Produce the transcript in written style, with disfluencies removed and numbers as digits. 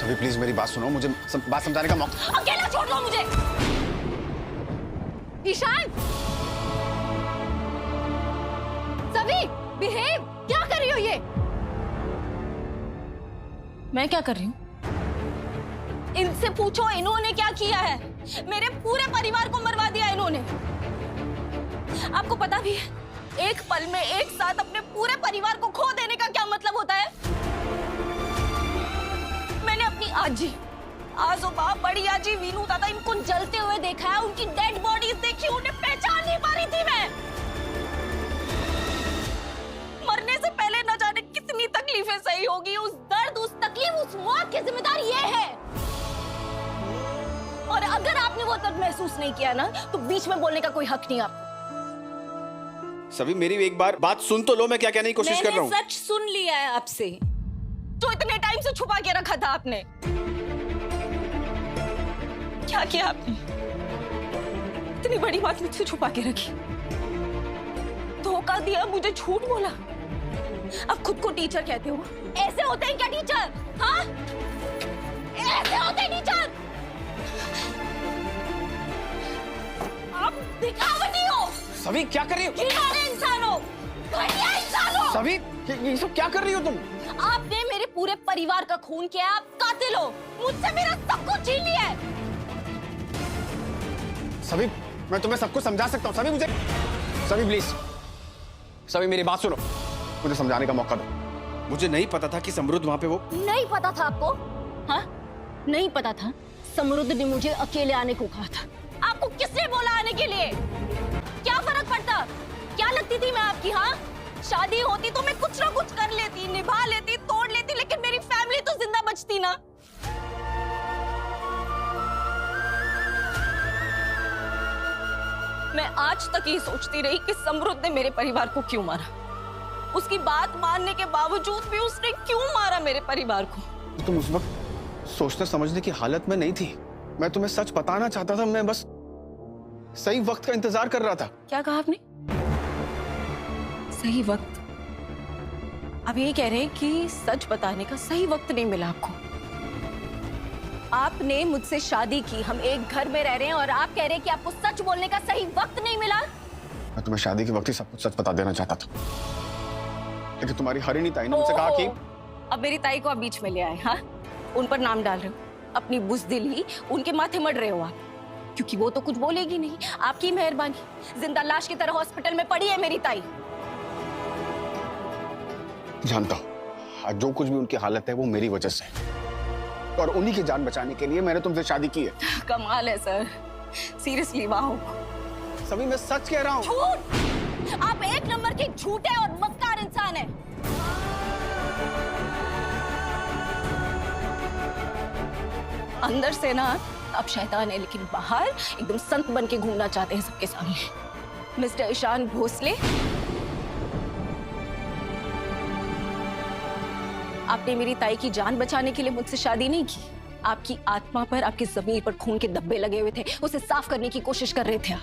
सभी प्लीज मेरी बात सुनो, मुझे बात समझाने का मौका। अकेला छोड़ दो मुझे। ईशान, सभी बिहेव, क्या कर रही हो ये? मैं क्या कर रही हूँ? इनसे पूछो इन्होंने क्या किया है। मेरे पूरे परिवार को मरवा दिया इन्होंने। आपको पता भी है एक पल में एक साथ अपने पूरे परिवार को खो देने का क्या मतलब होता है? मैंने अपनी आजी, आजोबा, बड़ी आजी, वीनू दादा, इनको जलते हुए देखा है। उनकी डेड बॉडीज देखी, उन्हें पहचान नहीं पा रही थी मैं। मरने से पहले न जाने कितनी तकलीफें सही होगी। उस दर्द, उस तकलीफ, उस मौत की जिम्मेदार ये है। और अगर आपने वो दर्द महसूस नहीं किया ना, तो बीच में बोलने का कोई हक नहीं आपको। सभी मेरी एक बार बात सुन तो लो, मैं क्या कहने की कोशिश कर रहा हूँ। मैंने सच सुन लिया है आपसे, जो इतने टाइम से छुपा के रखा था आपने। क्या किया आपने? इतनी बड़ी बात मुझसे छुपा के रखी, धोखा दिया, मुझे झूठ बोला। अब खुद को टीचर कहते हो। ऐसे होते हैं क्या टीचर? हाँ, ऐसे होते हैं टीचर। आप दिखावटी हो। सभी क्या कर रही हो? घिनौने इंसान हो, घटिया इंसान हो। सभी ये सब क्या कर रही हो तुम? आपने मेरे पूरे परिवार का खून किया। आप कातिल हो। मुझसे मेरा सब कुछ छीन लिया है। सभी मैं तुम्हें सब कुछ समझा सकता हूँ। सभी मुझे, सभी प्लीज, सभी मेरी बात सुनो, मुझे समझाने का मौका दो। मुझे नहीं पता था कि समृद्ध वहां पे वो। नहीं पता था आपको? हाँ, नहीं पता था। समृद्ध ने मुझे अकेले आने को कहा था। आपको किसने बोला आने के लिए? क्या फर्क पड़ता? क्या लगती थी मैं आपकी? हाँ, शादी होती तो मैं कुछ ना कुछ कर लेती, निभा लेती, तोड़ लेती, लेकिन मेरी फैमिली तो जिंदा बचती ना। मैं आज तक ये सोचती रही कि समृद्ध ने मेरे परिवार को क्यों मारा। उसकी बात मानने के बावजूद भी उसने क्यों मारा मेरे परिवार को? तुम उस वक्त सोचने समझने की हालत में नहीं थी। मैं तुम्हें सच बताना चाहता था। मैं बस सही वक्त का इंतजार कर रहा था। क्या कहा आपने? सही वक्त? आप यही कह रहे हैं कि सच बताने का सही वक्त नहीं मिला आपको? आपने मुझसे शादी की, हम एक घर में रह रहे हैं, और आप कह रहे हैं कि आपको सच बोलने का सही वक्त नहीं मिला? मैं तुम्हें शादी के वक्त ही सब कुछ सच बता देना चाहता था, लेकिन तुम्हारी हरिणी ताई ने मुझसे कहा कि अब मेरी ताई को आप बीच में ले आए। हाँ, उन पर नाम डाल रहे हो, अपनी बुज़दिली उनके माथे मढ़ रहे हो आप, क्योंकि वो तो कुछ बोलेगी नहीं। आपकी मेहरबानी, जिंदा लाश की तरह हॉस्पिटल में पड़ी है मेरी ताई। जानता हूं आज जो कुछ भी उनकी हालत है वो मेरी वजह से है, और उन्हीं की जान बचाने के लिए मैंने तुमसे शादी की है। कमाल है सर, सीरियसली वाह। सभी मैं सच कह रहा हूँ। झूठ! आप एक नंबर के झूठे और मक्कार इंसान हैं। अंदर से ना आप शैतान है, लेकिन बाहर एकदम संत बन के घूमना चाहते हैं सबके सामने। मिस्टर ईशान भोसले, आपने मेरी ताई की जान बचाने के लिए मुझसे शादी नहीं की। आपकी आत्मा पर, आपकी जमीन पर खून के धब्बे लगे हुए थे, उसे साफ करने की कोशिश कर रहे थे आप।